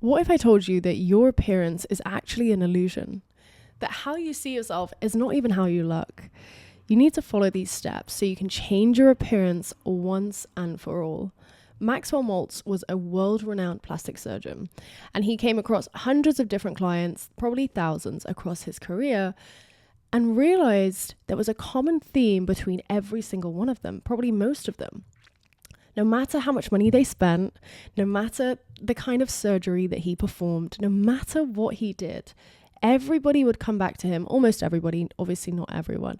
What if I told you that your appearance is actually an illusion? That how you see yourself is not even how you look. You need to follow these steps so you can change your appearance once and for all. Maxwell Maltz was a world-renowned plastic surgeon, and he came across hundreds of different clients, probably thousands across his career, and realized there was a common theme between every single one of them, probably most of them. No matter how much money they spent, no matter the kind of surgery that he performed, no matter what he did, everybody would come back to him, almost everybody, obviously not everyone,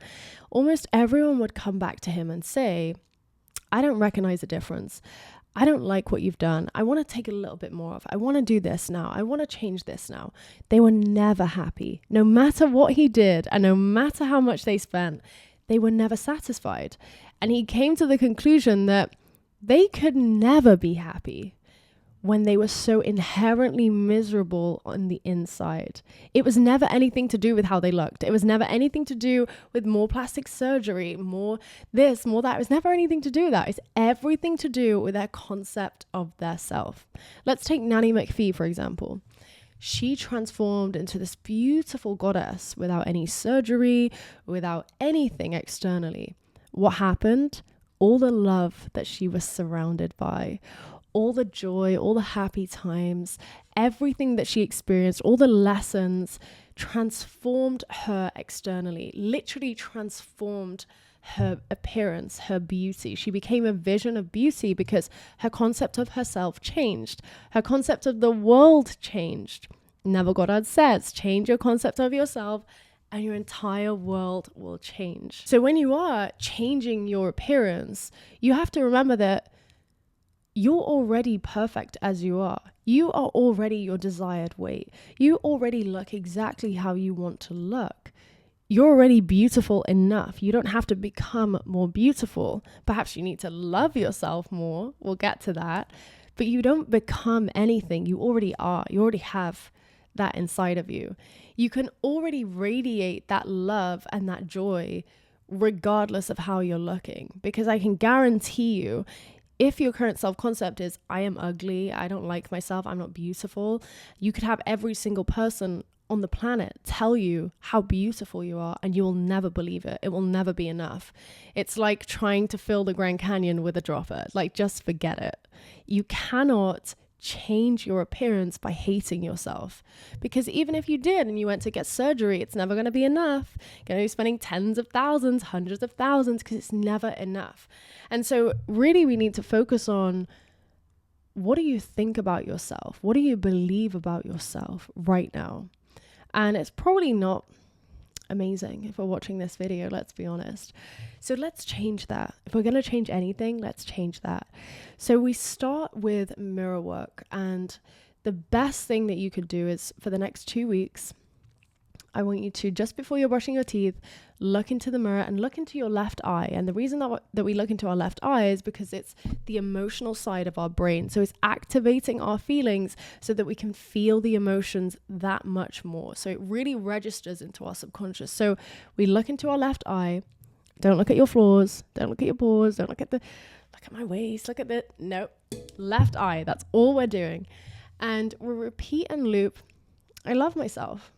almost everyone would come back to him and say, I don't recognize a difference. I don't like what you've done. I want to take a little bit more of. I want to do this now. I want to change this now. They were never happy. No matter what he did and no matter how much they spent, they were never satisfied. And he came to the conclusion that they could never be happy when they were so inherently miserable on the inside. It was never anything to do with how they looked. It was never anything to do with more plastic surgery, more this, more that. It was never anything to do with that. It's everything to do with their concept of their self. Let's take Nanny McPhee, for example. She transformed into this beautiful goddess without any surgery, without anything externally. What happened? All the love that she was surrounded by, all the joy, all the happy times, everything that she experienced, all the lessons transformed her externally, literally transformed her appearance, her beauty. She became a vision of beauty because her concept of herself changed. Her concept of the world changed. Neville Goddard says, change your concept of yourself and your entire world will change. So when you are changing your appearance, you have to remember that you're already perfect as you are. You are already your desired weight. You already look exactly how you want to look. You're already beautiful enough. You don't have to become more beautiful. Perhaps you need to love yourself more. We'll get to that. But you don't become anything. You already are. You already have that inside of you. You can already radiate that love and that joy regardless of how you're looking. Because I can guarantee you, if your current self-concept is, I am ugly, I don't like myself, I'm not beautiful, you could have every single person on the planet tell you how beautiful you are and you will never believe it. It will never be enough. It's like trying to fill the Grand Canyon with a dropper. Like, just forget it. You cannot change your appearance by hating yourself, because even if you did and you went to get surgery, it's never going to be enough. You're going to be spending tens of thousands, hundreds of thousands, because it's never enough. And so really we need to focus on, what do you think about yourself? What do you believe about yourself right now? And it's probably not amazing if we're watching this video, let's be honest. So let's change that. If we're going to change anything, let's change that. So we start with mirror work, and the best thing that you could do is, for the next 2 weeks, I want you to, just before you're brushing your teeth, look into the mirror and look into your left eye. And the reason that we look into our left eye is because it's the emotional side of our brain. So it's activating our feelings so that we can feel the emotions that much more. So it really registers into our subconscious. So we look into our left eye. Don't look at your flaws. Don't look at your pores. Don't look at my waist. Look at the, no, left eye. That's all we're doing. And we repeat and loop, I love myself.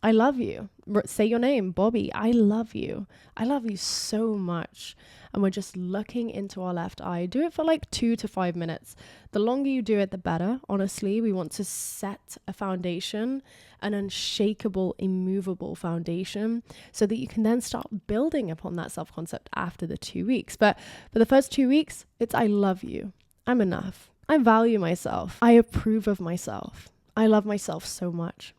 I love you. Say your name, Bobbie. I love you. I love you so much. And we're just looking into our left eye. Do it for like 2 to 5 minutes. The longer you do it, the better. Honestly, we want to set a foundation, an unshakable, immovable foundation, so that you can then start building upon that self-concept after the 2 weeks. But for the first 2 weeks, it's I love you. I'm enough. I value myself. I approve of myself. I love myself so much.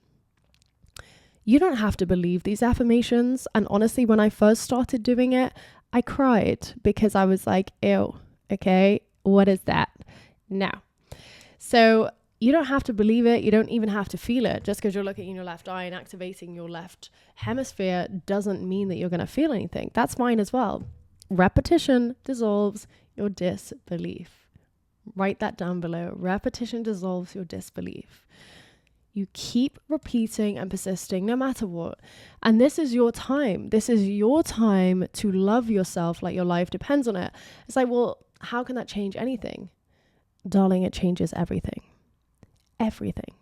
You don't have to believe these affirmations. And honestly, when I first started doing it, I cried because I was like, ew, okay, what is that? No. So you don't have to believe it. You don't even have to feel it. Just because you're looking in your left eye and activating your left hemisphere doesn't mean that you're going to feel anything. That's fine as well. Repetition dissolves your disbelief. Write that down below. Repetition dissolves your disbelief. You keep repeating and persisting no matter what. And this is your time. This is your time to love yourself like your life depends on it. It's like, well, how can that change anything? Darling, it changes everything. everything.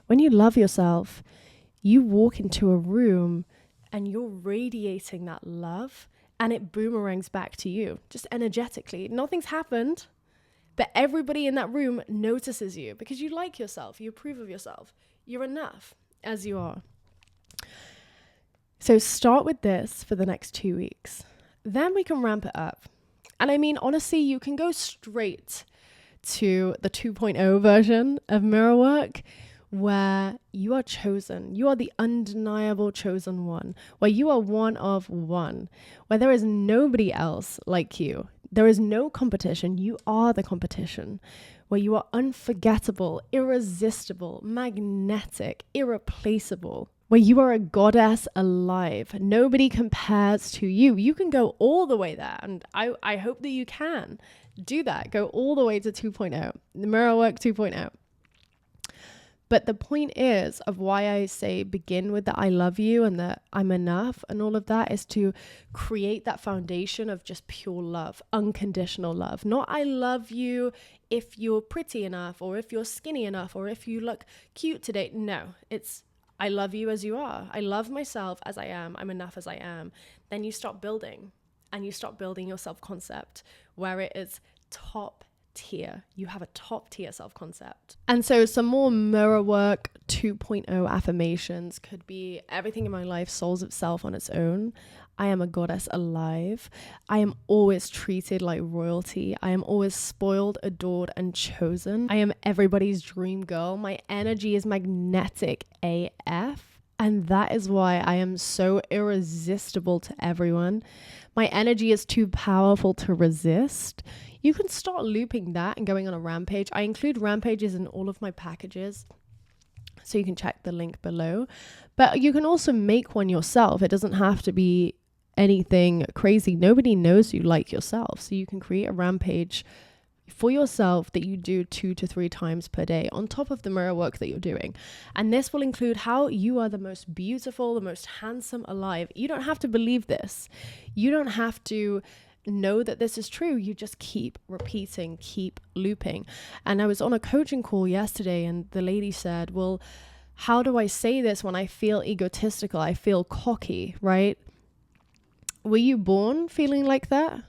When you love yourself, you walk into a room and you're radiating that love, and it boomerangs back to you, just energetically. Nothing's happened, but everybody in that room notices you because you like yourself, you approve of yourself. You're enough as you are. So start with this for the next 2 weeks. Then we can ramp it up. And I mean, honestly, you can go straight to the 2.0 version of mirror work, where you are chosen. You are the undeniable chosen one, where you are one of one, where there is nobody else like you. There is no competition. You are the competition, where you are unforgettable, irresistible, magnetic, irreplaceable, where you are a goddess alive. Nobody compares to you. You can go all the way there. And I hope that you can do that. Go all the way to 2.0, the mirror work 2.0. But the point is of why I say begin with the I love you and the I'm enough and all of that is to create that foundation of just pure love, unconditional love. Not I love you if you're pretty enough or if you're skinny enough or if you look cute today. No, it's I love you as you are. I love myself as I am. I'm enough as I am. Then you stop building and you stop building your self-concept where it is top tier. You have a top tier self-concept. And so some more mirror work 2.0 affirmations could be everything in my life solves itself on its own. I am a goddess alive. I am always treated like royalty. I am always spoiled, adored, and chosen. I am everybody's dream girl. My energy is magnetic AF. And that is why I am so irresistible to everyone. My energy is too powerful to resist. You can start looping that and going on a rampage. I include rampages in all of my packages, so you can check the link below. But you can also make one yourself. It doesn't have to be anything crazy. Nobody knows you like yourself. So you can create a rampage for yourself that you do 2 to 3 times per day on top of the mirror work that you're doing. And this will include how you are the most beautiful, the most handsome alive. You don't have to believe this. You don't have to know that this is true. You just keep repeating, keep looping. And I was on a coaching call yesterday and the lady said, well, how do I say this when I feel egotistical? I feel cocky, right? Were you born feeling like that?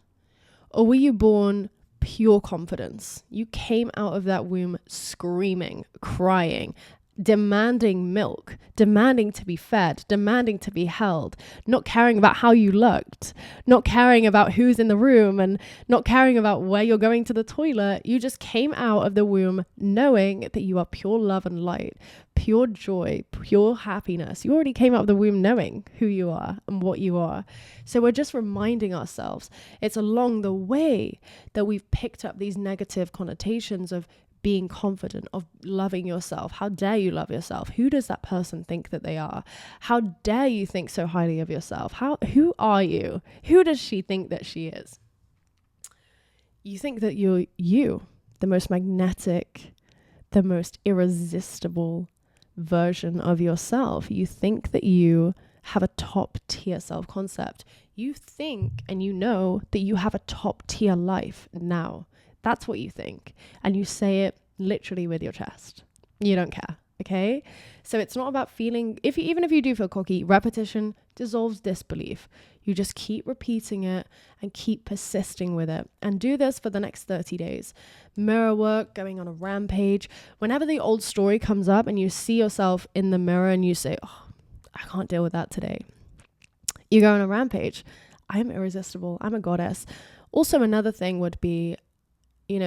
Or were you born pure confidence? You came out of that womb screaming, crying, demanding milk, demanding to be fed, demanding to be held, not caring about how you looked, not caring about who's in the room and not caring about where you're going to the toilet. You just came out of the womb knowing that you are pure love and light, pure joy, pure happiness. You already came out of the womb knowing who you are and what you are. So we're just reminding ourselves. It's along the way that we've picked up these negative connotations of being confident, of loving yourself. How dare you love yourself? Who does that person think that they are? How dare you think so highly of yourself? Who are you? Who does she think that she is? You think that you're the most magnetic, the most irresistible version of yourself. You think that you have a top tier self-concept. You think and you know that you have a top tier life now. That's what you think. And you say it literally with your chest. You don't care. Okay. So it's not about feeling, even if you do feel cocky, repetition dissolves disbelief. You just keep repeating it and keep persisting with it. And do this for the next 30 days. Mirror work, going on a rampage. Whenever the old story comes up and you see yourself in the mirror and you say, oh, I can't deal with that today. You go on a rampage. I'm irresistible. I'm a goddess. Also, another thing would be,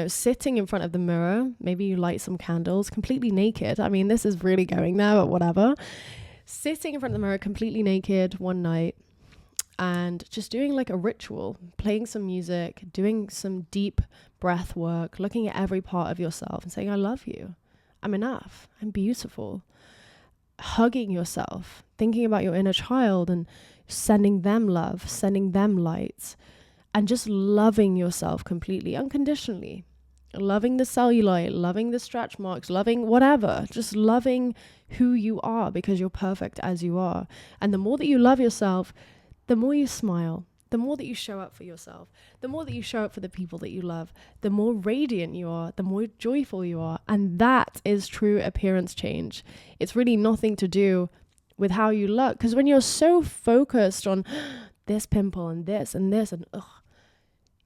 sitting in front of the mirror, maybe you light some candles, completely naked. I mean, this is really going there, but whatever. Sitting in front of the mirror, completely naked one night and just doing like a ritual, playing some music, doing some deep breath work, looking at every part of yourself and saying, I love you. I'm enough. I'm beautiful. Hugging yourself, thinking about your inner child and sending them love, sending them light. And just loving yourself completely, unconditionally. Loving the cellulite, loving the stretch marks, loving whatever. Just loving who you are because you're perfect as you are. And the more that you love yourself, the more you smile, the more that you show up for yourself, the more that you show up for the people that you love, the more radiant you are, the more joyful you are. And that is true appearance change. It's really nothing to do with how you look. Because when you're so focused on this pimple and this and this and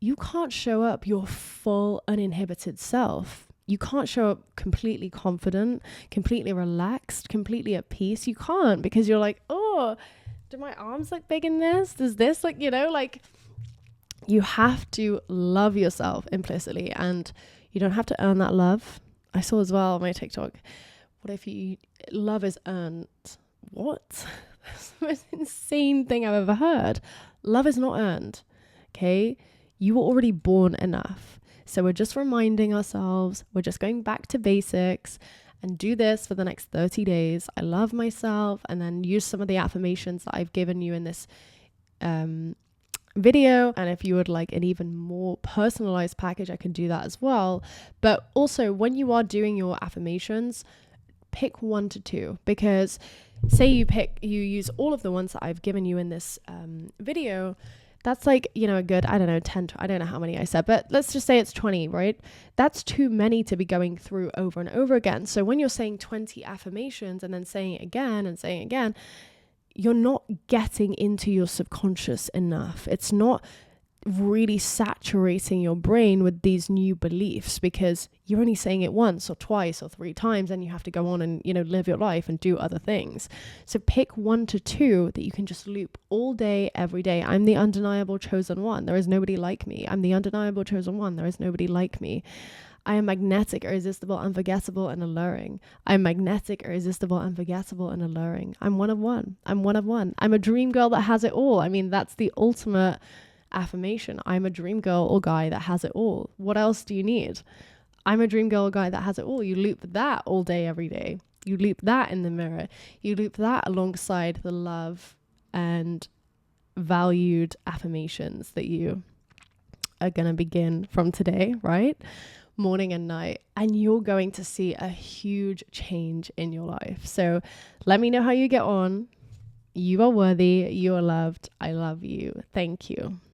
you can't show up your full uninhibited self. You can't show up completely confident, completely relaxed, completely at peace. You can't, because you're like, oh, do my arms look big in this? Does this look, you have to love yourself implicitly, and you don't have to earn that love. I saw as well on my TikTok, what if love is earned? What? That's the most insane thing I've ever heard. Love is not earned. Okay? You were already born enough. So we're just reminding ourselves, we're just going back to basics, and do this for the next 30 days. I love myself, and then use some of the affirmations that I've given you in this video. And if you would like an even more personalized package, I can do that as well. But also, when you are doing your affirmations, pick 1 to 2, because say you use all of the ones that I've given you in this video. That's like, a good, 10, I don't know how many I said, but let's just say it's 20, right? That's too many to be going through over and over again. So when you're saying 20 affirmations and then saying it again and saying it again, you're not getting into your subconscious enough. It's not really saturating your brain with these new beliefs, because you're only saying it once or twice or 3 times, and you have to go on and live your life and do other things. So pick 1 to 2 that you can just loop all day, every day. I'm the undeniable chosen one. There is nobody like me. I'm the undeniable chosen one. There is nobody like me. I am magnetic, irresistible, unforgettable, and alluring. I'm magnetic, irresistible, unforgettable, and alluring. I'm one of one. I'm one of one. I'm a dream girl that has it all. I mean, that's the ultimate affirmation. I'm a dream girl or guy that has it all. What else do you need? I'm a dream girl or guy that has it all. You loop that all day, every day. You loop that in the mirror. You loop that alongside the love and valued affirmations that you are going to begin from today, right? Morning and night. And you're going to see a huge change in your life. So let me know how you get on. You are worthy. You are loved. I love you. Thank you.